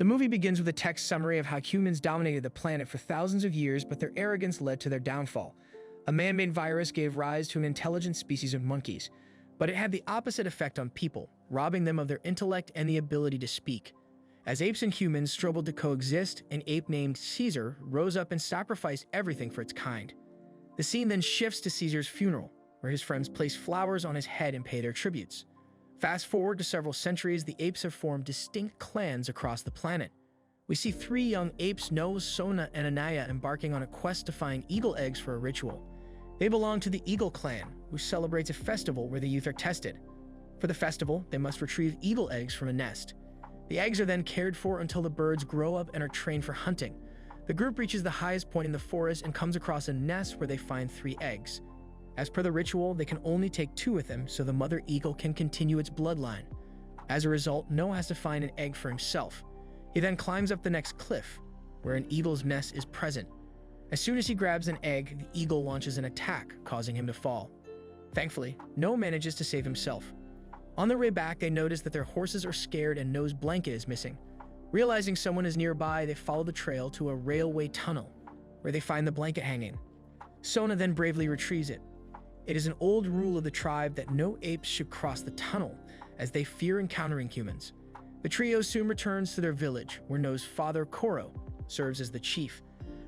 The movie begins with a text summary of how humans dominated the planet for thousands of years, but their arrogance led to their downfall. A man-made virus gave rise to an intelligent species of monkeys, but it had the opposite effect on people, robbing them of their intellect and the ability to speak. As apes and humans struggled to coexist, an ape named Caesar rose up and sacrificed everything for its kind. The scene then shifts to Caesar's funeral, where his friends place flowers on his head and pay their tributes. Fast forward to several centuries, the apes have formed distinct clans across the planet. We see three young apes, Noah, Sona, and Anaya, embarking on a quest to find eagle eggs for a ritual. They belong to the Eagle Clan, which celebrates a festival where the youth are tested. For the festival, they must retrieve eagle eggs from a nest. The eggs are then cared for until the birds grow up and are trained for hunting. The group reaches the highest point in the forest and comes across a nest where they find 3 eggs. As per the ritual, they can only take 2 with them so the mother eagle can continue its bloodline. As a result, Noah has to find an egg for himself. He then climbs up the next cliff, where an eagle's nest is present. As soon as he grabs an egg, the eagle launches an attack, causing him to fall. Thankfully, Noah manages to save himself. On their way back, they notice that their horses are scared and Noah's blanket is missing. Realizing someone is nearby, they follow the trail to a railway tunnel, where they find the blanket hanging. Sona then bravely retrieves it. It is an old rule of the tribe that no apes should cross the tunnel, as they fear encountering humans. The trio soon returns to their village, where Noah's father, Koro, serves as the chief.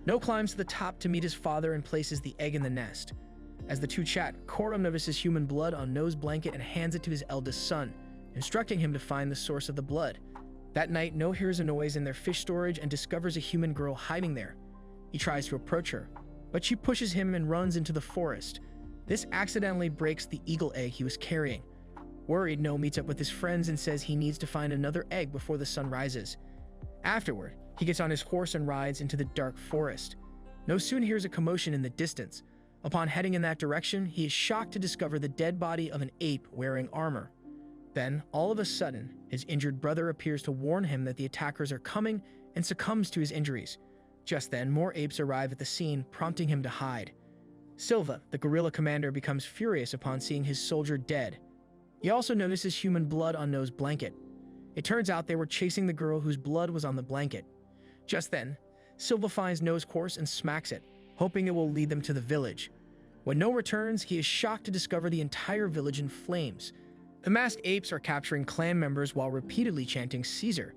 Noah climbs to the top to meet his father and places the egg in the nest. As the two chat, Koro notices human blood on Noah's blanket and hands it to his eldest son, instructing him to find the source of the blood. That night, Noah hears a noise in their fish storage and discovers a human girl hiding there. He tries to approach her, but she pushes him and runs into the forest. This accidentally breaks the eagle egg he was carrying. Worried, Noah meets up with his friends and says he needs to find another egg before the sun rises. Afterward, he gets on his horse and rides into the dark forest. Noah soon hears a commotion in the distance. Upon heading in that direction, he is shocked to discover the dead body of an ape wearing armor. Then, all of a sudden, his injured brother appears to warn him that the attackers are coming and succumbs to his injuries. Just then, more apes arrive at the scene, prompting him to hide. Silva, the guerrilla commander, becomes furious upon seeing his soldier dead. He also notices human blood on Noah's blanket. It turns out they were chasing the girl whose blood was on the blanket. Just then, Silva finds Noah's horse and smacks it, hoping it will lead them to the village. When Noah returns, he is shocked to discover the entire village in flames. The masked apes are capturing clan members while repeatedly chanting Caesar.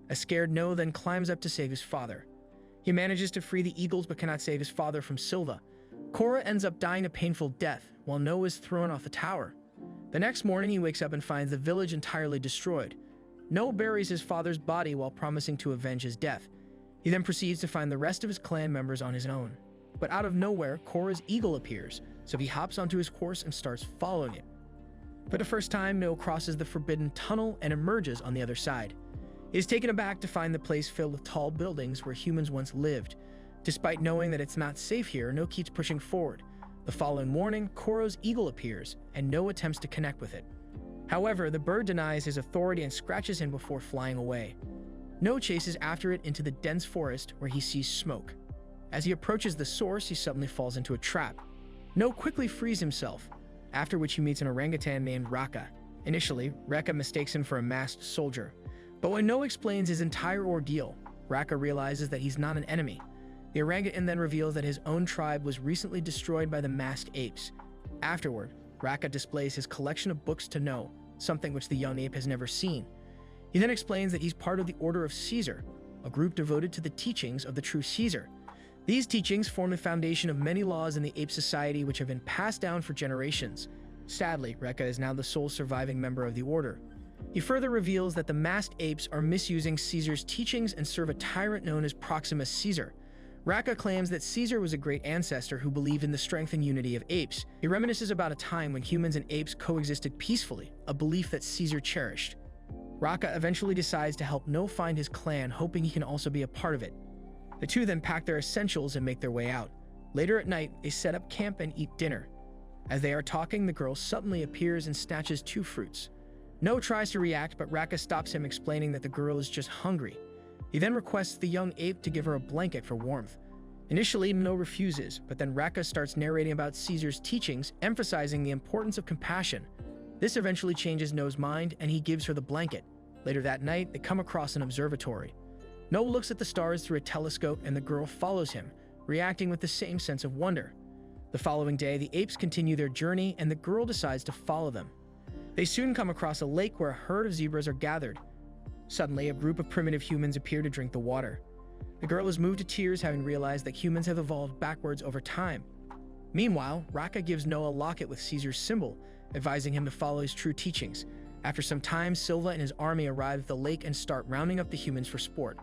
A scared Noah then climbs up to save his father. He manages to free the eagles but cannot save his father from Silva. Cora ends up dying a painful death while Noah is thrown off the tower. The next morning, he wakes up and finds the village entirely destroyed. Noah buries his father's body while promising to avenge his death. He then proceeds to find the rest of his clan members on his own. But out of nowhere, Cora's eagle appears, so he hops onto his horse and starts following it. For the first time, Noah crosses the forbidden tunnel and emerges on the other side. He is taken aback to find the place filled with tall buildings where humans once lived. Despite knowing that it's not safe here, Noah keeps pushing forward. The following morning, Koro's eagle appears, and Noah attempts to connect with it. However, the bird denies his authority and scratches him before flying away. Noah chases after it into the dense forest where he sees smoke. As he approaches the source, he suddenly falls into a trap. Noah quickly frees himself, after which he meets an orangutan named Raka. Initially, Raka mistakes him for a masked soldier. But when Noah explains his entire ordeal, Raka realizes that he's not an enemy. The orangutan then reveals that his own tribe was recently destroyed by the masked apes. Afterward, Raka displays his collection of books to Noah, something which the young ape has never seen. He then explains that he's part of the Order of Caesar, a group devoted to the teachings of the true Caesar. These teachings form the foundation of many laws in the ape society which have been passed down for generations. Sadly, Reka is now the sole surviving member of the order. He further reveals that the masked apes are misusing Caesar's teachings and serve a tyrant known as Proximus Caesar. Raka claims that Caesar was a great ancestor who believed in the strength and unity of apes. He reminisces about a time when humans and apes coexisted peacefully, a belief that Caesar cherished. Raka eventually decides to help Noah find his clan, hoping he can also be a part of it. The two then pack their essentials and make their way out. Later at night, they set up camp and eat dinner. As they are talking, the girl suddenly appears and snatches 2 fruits. Noah tries to react, but Raka stops him, explaining that the girl is just hungry. He then requests the young ape to give her a blanket for warmth. Initially, Noah refuses, but then Raka starts narrating about Caesar's teachings, emphasizing the importance of compassion. This eventually changes Noah's mind, and he gives her the blanket. Later that night, they come across an observatory. No looks at the stars through a telescope and the girl follows him, reacting with the same sense of wonder. The following day, the apes continue their journey and the girl decides to follow them. They soon come across a lake where a herd of zebras are gathered. Suddenly, a group of primitive humans appear to drink the water. The girl is moved to tears, having realized that humans have evolved backwards over time. Meanwhile, Raka gives Noah a locket with Caesar's symbol, advising him to follow his true teachings. After some time, Silva and his army arrive at the lake and start rounding up the humans for sport.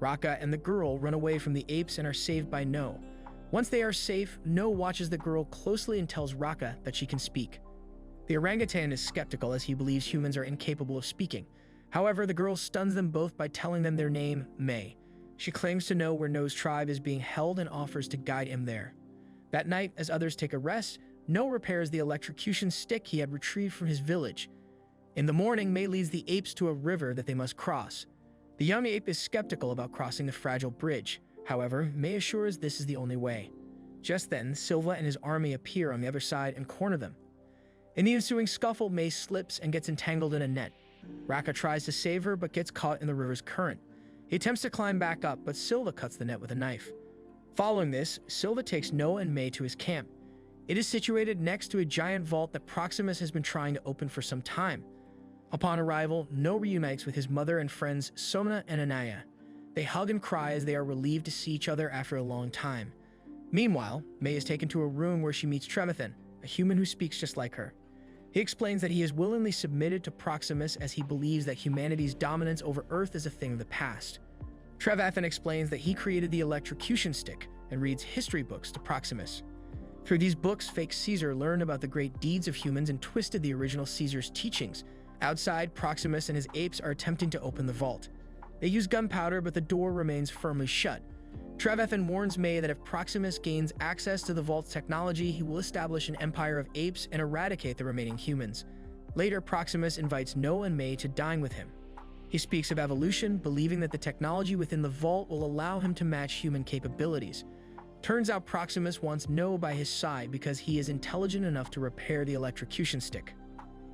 Raka and the girl run away from the apes and are saved by No. Once they are safe, No watches the girl closely and tells Raka that she can speak. The orangutan is skeptical as he believes humans are incapable of speaking. However, the girl stuns them both by telling them their name, May. She claims to know where No's tribe is being held and offers to guide him there. That night, as others take a rest, No repairs the electrocution stick he had retrieved from his village. In the morning, May leads the apes to a river that they must cross. The young ape is skeptical about crossing the fragile bridge. However, May assures this is the only way. Just then, Silva and his army appear on the other side and corner them. In the ensuing scuffle, May slips and gets entangled in a net. Raka tries to save her but gets caught in the river's current. He attempts to climb back up, but Silva cuts the net with a knife. Following this, Silva takes Noah and May to his camp. It is situated next to a giant vault that Proximus has been trying to open for some time. Upon arrival, No reunites with his mother and friends Sona and Anaya. They hug and cry as they are relieved to see each other after a long time. Meanwhile, May is taken to a room where she meets Tremathan, a human who speaks just like her. He explains that he has willingly submitted to Proximus as he believes that humanity's dominance over Earth is a thing of the past. Trevathan explains that he created the electrocution stick and reads history books to Proximus. Through these books, fake Caesar learned about the great deeds of humans and twisted the original Caesar's teachings. Outside, Proximus and his apes are attempting to open the vault. They use gunpowder, but the door remains firmly shut. Trevathan warns May that if Proximus gains access to the vault's technology, he will establish an empire of apes and eradicate the remaining humans. Later, Proximus invites No and May to dine with him. He speaks of evolution, believing that the technology within the vault will allow him to match human capabilities. Turns out Proximus wants No by his side because he is intelligent enough to repair the electrocution stick.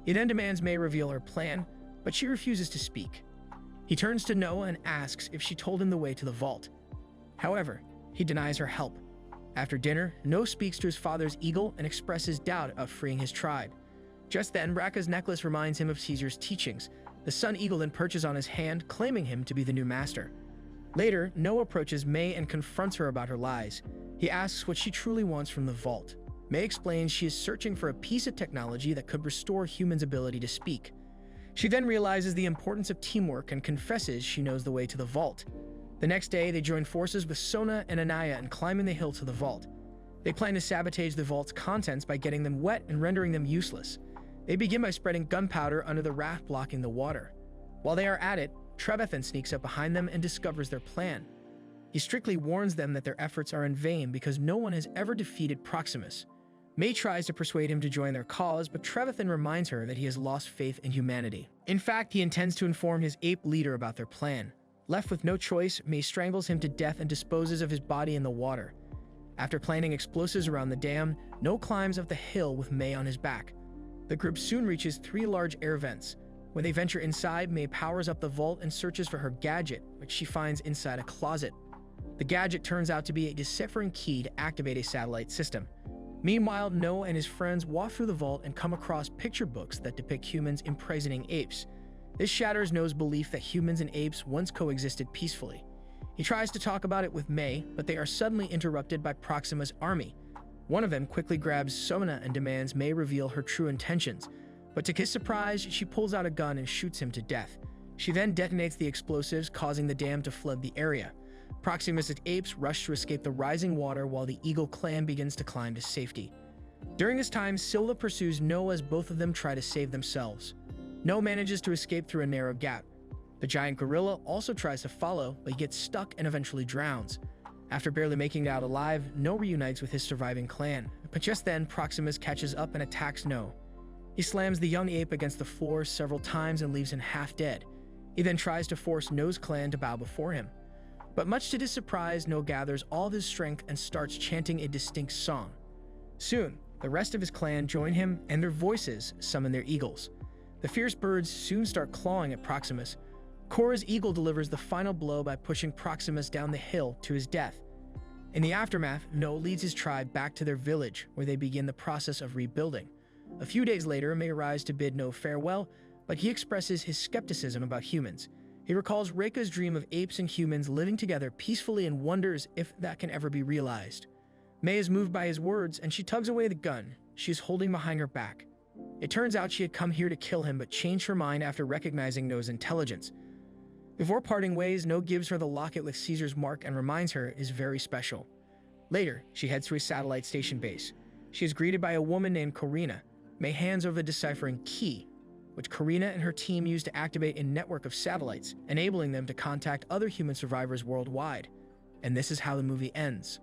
He then demands May reveal her plan, but she refuses to speak. He turns to Noah and asks if she told him the way to the vault. However, he denies her help. After dinner, No speaks to his father's eagle and expresses doubt of freeing his tribe. Just then, Raka's necklace reminds him of Caesar's teachings. The sun eagle then perches on his hand, claiming him to be the new master. Later, No approaches May and confronts her about her lies. He asks what she truly wants from the vault. May explains she is searching for a piece of technology that could restore humans' ability to speak. She then realizes the importance of teamwork and confesses she knows the way to the vault. The next day, they join forces with Sona and Anaya in climbing the hill to the vault. They plan to sabotage the vault's contents by getting them wet and rendering them useless. They begin by spreading gunpowder under the raft blocking the water. While they are at it, Trevathan sneaks up behind them and discovers their plan. He strictly warns them that their efforts are in vain because no one has ever defeated Proximus. May tries to persuade him to join their cause, but Trevathan reminds her that he has lost faith in humanity. In fact, he intends to inform his ape leader about their plan. Left with no choice, May strangles him to death and disposes of his body in the water. After planting explosives around the dam, No climbs up the hill with May on his back. The group soon reaches 3 large air vents. When they venture inside, May powers up the vault and searches for her gadget, which she finds inside a closet. The gadget turns out to be a deciphering key to activate a satellite system. Meanwhile, No and his friends walk through the vault and come across picture books that depict humans imprisoning apes. This shatters No's belief that humans and apes once coexisted peacefully. He tries to talk about it with May, but they are suddenly interrupted by Proximus' army. One of them quickly grabs Sona and demands May reveal her true intentions, but to his surprise, she pulls out a gun and shoots him to death. She then detonates the explosives, causing the dam to flood the area. Proximus' apes rush to escape the rising water while the Eagle clan begins to climb to safety. During this time, Silva pursues No as both of them try to save themselves. No manages to escape through a narrow gap. The giant gorilla also tries to follow, but he gets stuck and eventually drowns. After barely making it out alive, No reunites with his surviving clan, but just then Proximus catches up and attacks No. He slams the young ape against the floor several times and leaves him half dead. He then tries to force No's clan to bow before him. But much to his surprise, No gathers all of his strength and starts chanting a distinct song. Soon, the rest of his clan join him and their voices summon their eagles. The fierce birds soon start clawing at Proximus. Cora's eagle delivers the final blow by pushing Proximus down the hill to his death. In the aftermath, No leads his tribe back to their village, where they begin the process of rebuilding. A few days later, May arrives to bid No farewell, but he expresses his skepticism about humans. He recalls Reika's dream of apes and humans living together peacefully and wonders if that can ever be realized. May is moved by his words, and she tugs away the gun she is holding behind her back. It turns out she had come here to kill him, but changed her mind after recognizing No's intelligence. Before parting ways, No gives her the locket with Caesar's mark and reminds her it is very special. Later, she heads to a satellite station base. She is greeted by a woman named Corina. May hands over the deciphering key, which Corina and her team use to activate a network of satellites, enabling them to contact other human survivors worldwide. And this is how the movie ends.